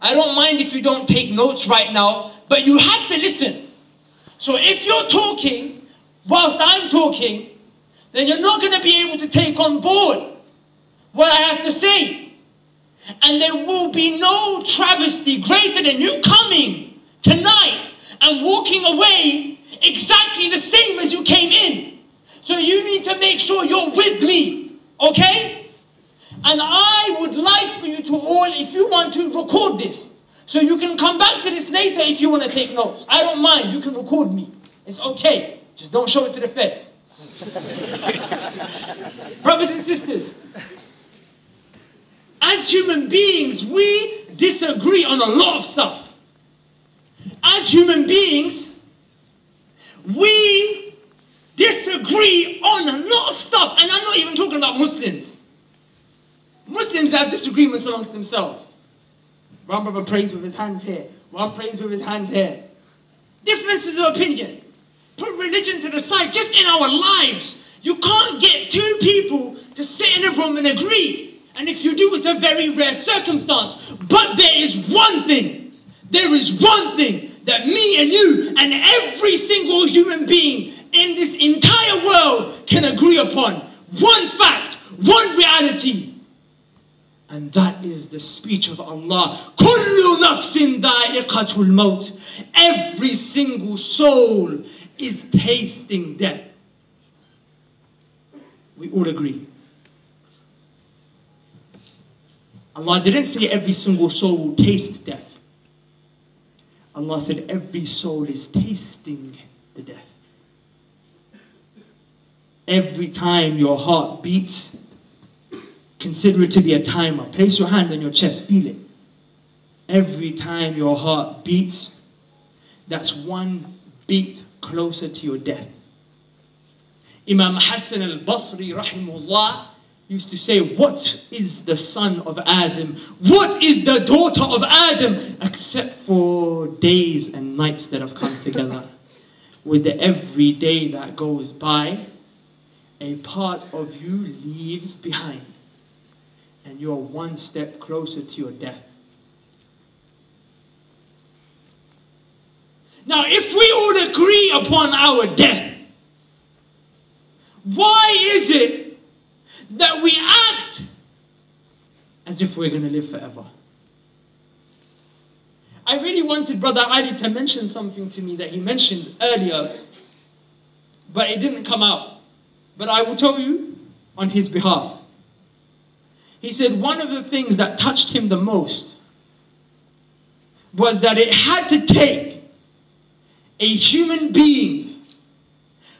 I don't mind if you don't take notes right now, but you have to listen. So if you're talking whilst I'm talking, then you're not going to be able to take on board what I have to say. And there will be no travesty greater than you coming tonight and walking away exactly the same as you came in. So you need to make sure you're with me, okay? And I would like for you to all, if you want to, record this. So you can come back to this later if you want to take notes. I don't mind, you can record me. It's okay. Just don't show it to the feds. Brothers and sisters, as human beings, we disagree on a lot of stuff. As human beings, we disagree on a lot of stuff. And I'm not even talking about Muslims. Muslims have disagreements amongst themselves. One brother prays with his hands here. One prays with his hands here. Differences of opinion. Put religion to the side. Just in our lives, you can't get two people to sit in a room and agree. And if you do, it's a very rare circumstance. But there is one thing. There is one thing that me and you and every single human being in this entire world can agree upon. One fact, one reality. And that is the speech of Allah. كُلُّ نَفْسٍ ذَائِقَةُ الْمَوْتِ. Every single soul is tasting death. We all agree. Allah didn't say every single soul will taste death. Allah said every soul is tasting the death. Every time your heart beats, consider it to be a timer. Place your hand on your chest, feel it. Every time your heart beats, that's one beat closer to your death. Imam Hassan al-Basri, rahimahullah, used to say, what is the son of Adam? What is the daughter of Adam? Except for days and nights that have come together. With every day that goes by, a part of you leaves behind. And you're one step closer to your death. Now, if we all agree upon our death, why is it that we act as if we're going to live forever? I really wanted Brother Ali to mention something to me that he mentioned earlier, but it didn't come out. But I will tell you on his behalf. He said one of the things that touched him the most was that it had to take a human being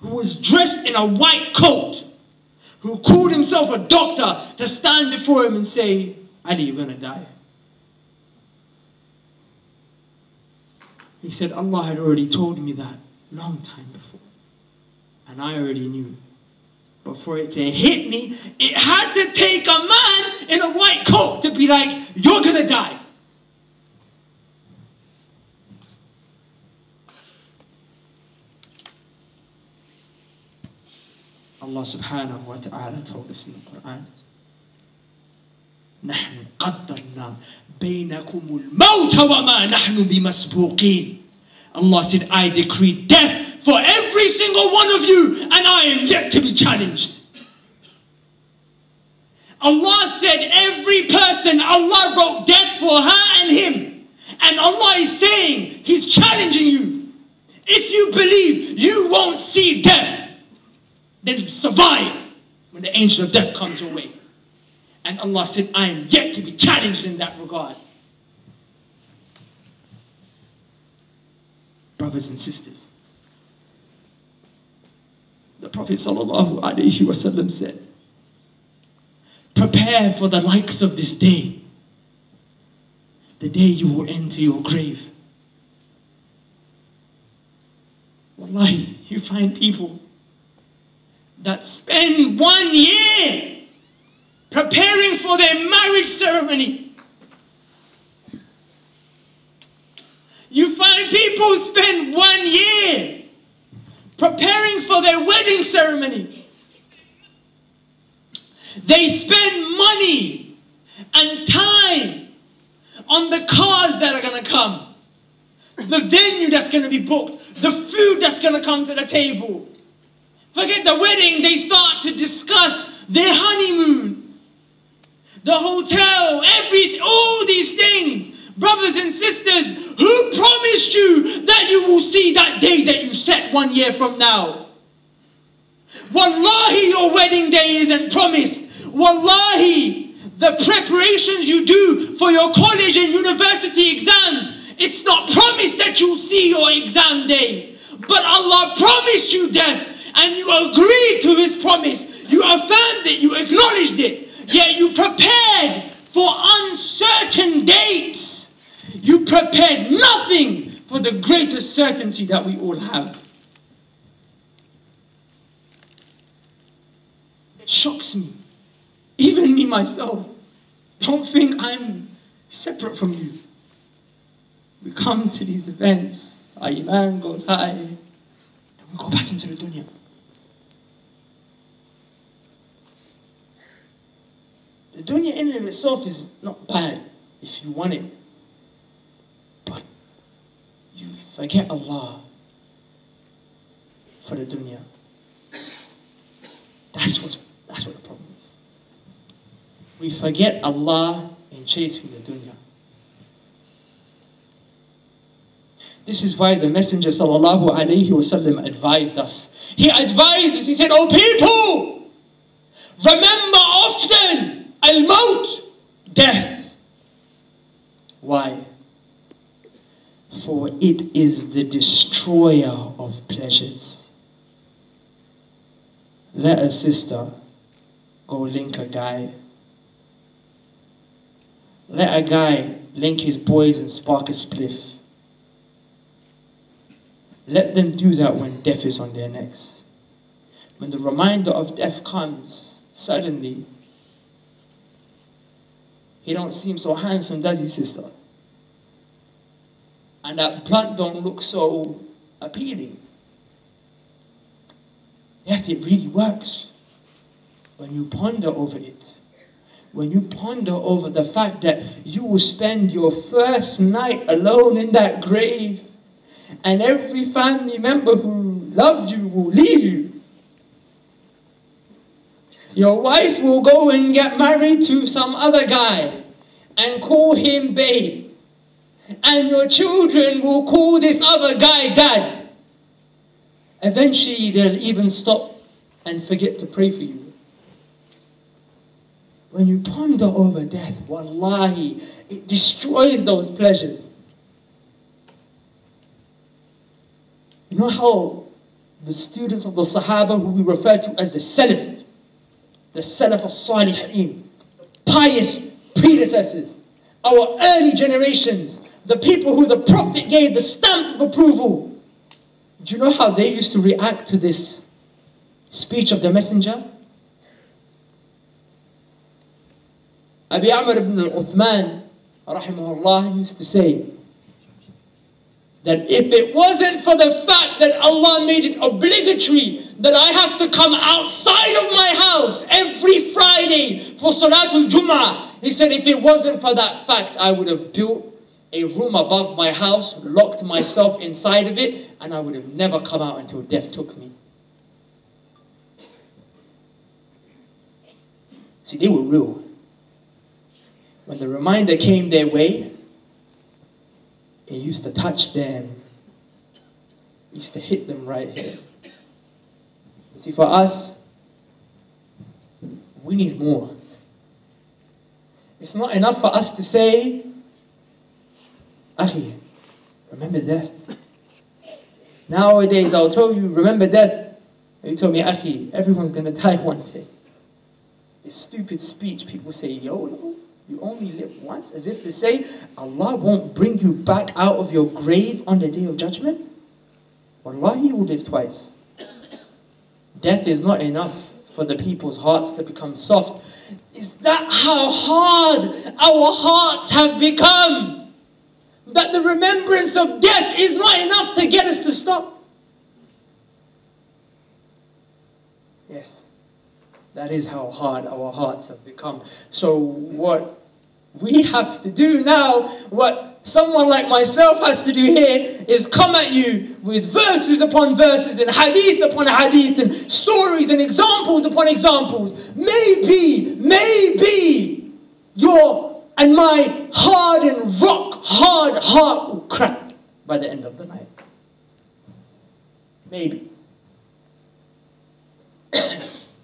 who was dressed in a white coat, who called himself a doctor, to stand before him and say, Ali, you're going to die. He said, Allah had already told me that long time before. And I already knew. But for it to hit me, it had to take a man in a white coat to be like, you're going to die. Allah subhanahu wa ta'ala told us in the Quran, نحن قدرنا بينكم الموت وما نحن بمسبوقين. Allah said, I decreed death for every single one of you, and I am yet to be challenged. Allah said every person, Allah wrote death for her and him. And Allah is saying, He's challenging you. If you believe you won't see death, then survive when the angel of death comes your way. And Allah said, I am yet to be challenged in that regard. Brothers and sisters, the Prophet ﷺ said, prepare for the likes of this day, the day you will enter your grave. Wallahi, you find people that spend 1 year preparing for their marriage ceremony. You find people spend 1 year preparing for their wedding ceremony. They spend money and time on the cars that are going to come, the venue that's going to be booked, the food that's going to come to the table. Forget the wedding, they start to discuss their honeymoon, the hotel, everything, all these things. Brothers and sisters, who promised you that you will see that day that you set 1 year from now? Wallahi, your wedding day isn't promised. Wallahi, the preparations you do for your college and university exams, it's not promised that you'll see your exam day. But Allah promised you death, and you agreed to His promise. You affirmed it, you acknowledged it. Yet you prepared for uncertain dates. You prepared nothing for the greatest certainty that we all have. It shocks me. Even me myself. Don't think I'm separate from you. We come to these events, our iman goes high, and we go back into the dunya. The dunya in and of itself is not bad if you want it. But you forget Allah for the dunya. That's what the problem is. We forget Allah in chasing the dunya. This is why the Messenger sallallahu alayhi wasallam advised us. He advised us, he said, "Oh people, remember often al-maut, death." Why? For it is the destroyer of pleasures. Let a sister go link a guy. Let a guy link his boys and spark a spliff. Let them do that when death is on their necks. When the reminder of death comes, suddenly, he don't seem so handsome, does he, sister? And that blunt don't look so appealing. Death, it really works. When you ponder over it. When you ponder over the fact that you will spend your first night alone in that grave, and every family member who loved you will leave you. Your wife will go and get married to some other guy and call him babe. And your children will call this other guy dad. Eventually they'll even stop and forget to pray for you. When you ponder over death, wallahi, it destroys those pleasures. You know how the students of the Sahaba, who we refer to as the Salaf al-Salihin, pious predecessors, our early generations, the people who the Prophet gave the stamp of approval. Do you know how they used to react to this speech of the Messenger? Abi Amr ibn al-Uthman, rahimahullah, used to say that if it wasn't for the fact that Allah made it obligatory that I have to come outside of my house every Friday for Salatul Jum'ah, he said, if it wasn't for that fact, I would have built a room above my house, locked myself inside of it, and I would have never come out until death took me. See, they were real. When the reminder came their way, it used to touch them. It used to hit them right here. You see, for us, we need more. It's not enough for us to say, Akhi, remember death. Nowadays, I'll tell you, remember death. And you tell me, Akhi, everyone's going to die one day. This stupid speech, people say, YOLO. You only live once, as if to say, Allah won't bring you back out of your grave on the day of judgment. Wallahi, you will live twice. Death is not enough for the people's hearts to become soft. Is that how hard our hearts have become? That the remembrance of death is not enough to get us to stop? Yes. That is how hard our hearts have become. So what We have to do now what someone like myself has to do here, is come at you with verses upon verses and hadith upon hadith and stories and examples upon examples. Maybe your and my hard and rock hard heart will crack by the end of the night. Maybe.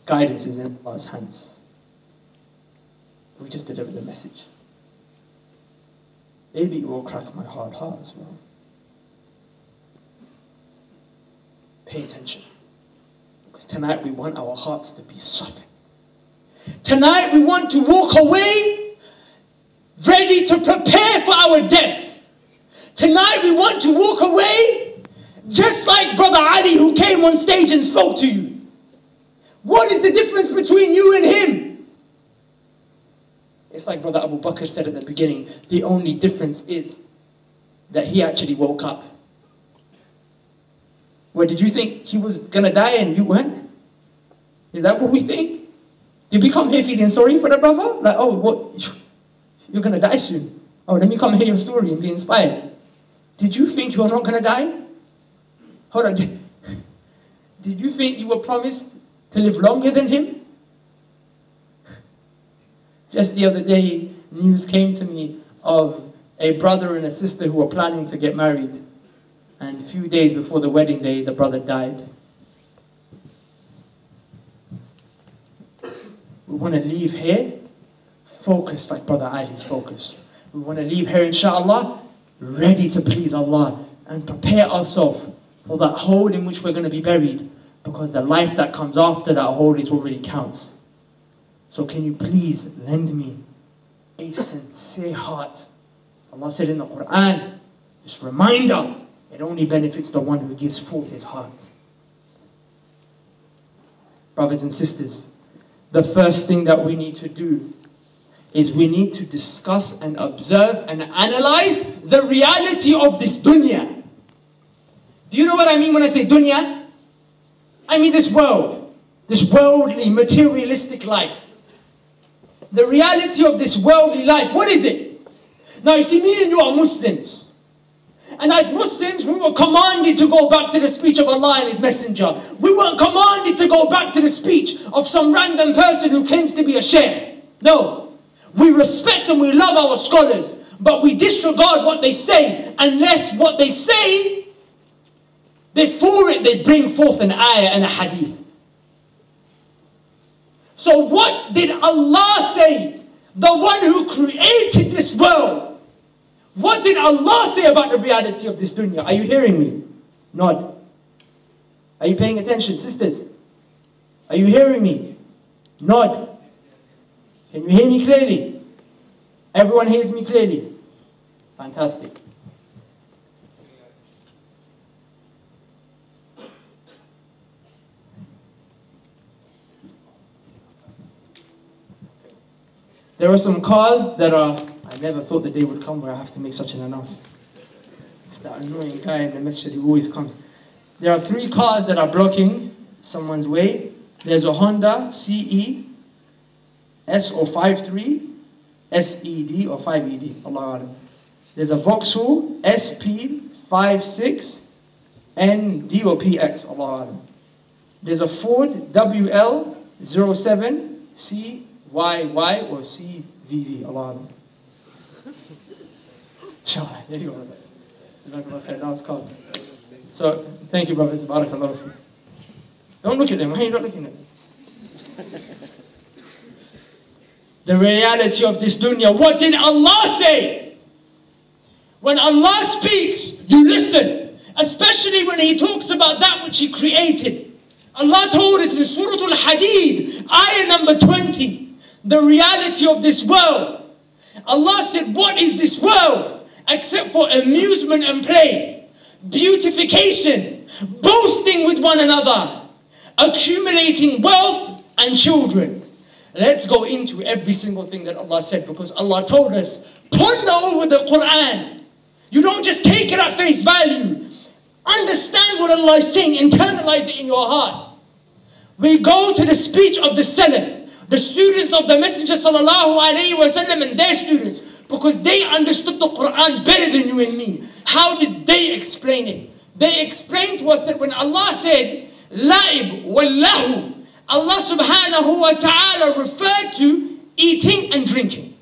Guidance is in Allah's hands. We just deliver the message. Maybe it will crack my hard heart as well. Pay attention. Because tonight we want our hearts to be softened. Tonight we want to walk away ready to prepare for our death. Tonight we want to walk away just like Brother Ali who came on stage and spoke to you. What is the difference between you and him? It's like Brother Abu Bakr said at the beginning, the only difference is that he actually woke up. Well, did you think he was going to die and you weren't? Is that what we think? Did we come here feeling sorry for the brother? Like, oh, what? You're going to die soon. Oh, let me come hear your story and be inspired. Did you think you're not going to die? Hold on. Did you think you were promised to live longer than him? Just the other day, news came to me of a brother and a sister who were planning to get married. And a few days before the wedding day, the brother died. We want to leave here focused like Brother Ali's focused. We want to leave here, inshallah, ready to please Allah and prepare ourselves for that hole in which we're going to be buried. Because the life that comes after that hole is what really counts. So can you please lend me a sincere heart? Allah said in the Quran, this reminder, it only benefits the one who gives forth his heart. Brothers and sisters, the first thing that we need to do is we need to discuss and observe and analyze the reality of this dunya. Do you know what I mean when I say dunya? I mean this world, this worldly, materialistic life. The reality of this worldly life, what is it? Now you see, me and you are Muslims. And as Muslims, we were commanded to go back to the speech of Allah and His Messenger. We weren't commanded to go back to the speech of some random person who claims to be a sheikh. No. We respect and we love our scholars, but we disregard what they say unless what they say, before it they bring forth an ayah and a hadith. So what did Allah say? The one who created this world. What did Allah say about the reality of this dunya? Are you hearing me? Nod. Are you paying attention, sisters? Are you hearing me? Nod. Can you hear me clearly? Everyone hears me clearly? Fantastic. There are some cars that are, I never thought the day would come where I have to make such an announcement. It's that annoying guy in the masjid who always comes. There are 3 cars that are blocking someone's way. There's a Honda CE S053 SED or 5ED, Allahu Alam. There's a Vauxhall SP56 ND or PX, Allahu Alam. There's a Ford WL07 CYY or CVV, Allahu Alam. Inshallah, there you go. Now it's called. So, thank you, brothers. Barakallahu fi. Don't look at them. Why are you not looking at them? The reality of this dunya. What did Allah say? When Allah speaks, you listen. Especially when He talks about that which He created. Allah told us in Surah Al-Hadid, ayah number 20, the reality of this world. Allah said, what is this world? Except for amusement and play, beautification, boasting with one another, accumulating wealth and children. Let's go into every single thing that Allah said, because Allah told us, ponder over the Quran. You don't just take it at face value. Understand what Allah is saying, internalize it in your heart. We go to the speech of the Salaf, The students of the Messenger sallallahu alaihi wasallam and their students, because they understood the Quran better than you and me. How did they explain it? They explained to us that when Allah said, La'ib wallahu, Allah subhanahu wa ta'ala referred to eating and drinking.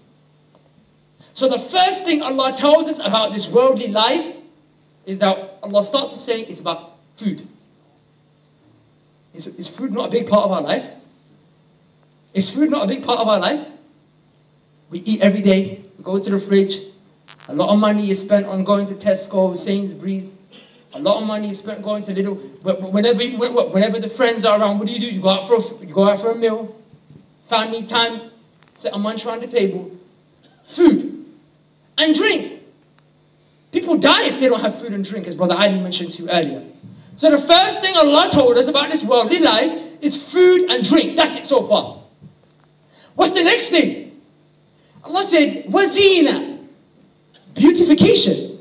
So the first thing Allah tells us about this worldly life is that Allah starts off saying it's about food. Is food not a big part of our life? Is food not a big part of our life? We eat every day, we go to the fridge, a lot of money is spent on going to Tesco, Sainsbury's, a lot of money is spent going to little, whenever the friends are around, what do? You go out for a meal, family time, sit a munch around the table, food and drink. People die if they don't have food and drink, as Brother Ali mentioned to you earlier. So the first thing Allah told us about this worldly life is food and drink. That's it so far. What's the next thing? Allah said, wazina, beautification.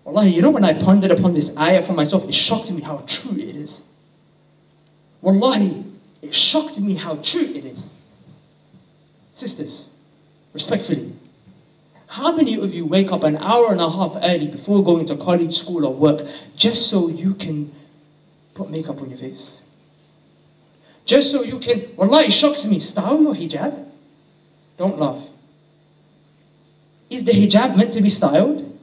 Wallahi, you know when I pondered upon this ayah for myself, it shocked me how true it is. Wallahi, it shocked me how true it is. Sisters, respectfully, how many of you wake up an hour and a half early before going to college, school or work just so you can put makeup on your face? Just so you can, wallahi, it shocks me. Style your hijab? Don't laugh. Is the hijab meant to be styled?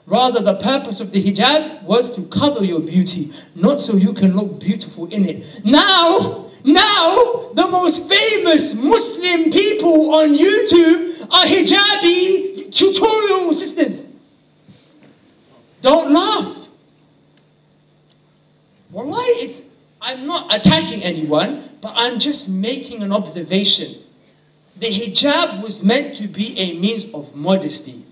Rather, the purpose of the hijab was to cover your beauty, not so you can look beautiful in it. Now, the most famous Muslim people on YouTube are hijabi tutorial sisters. Don't laugh. Wallahi, I'm not attacking anyone, but I'm just making an observation. The hijab was meant to be a means of modesty.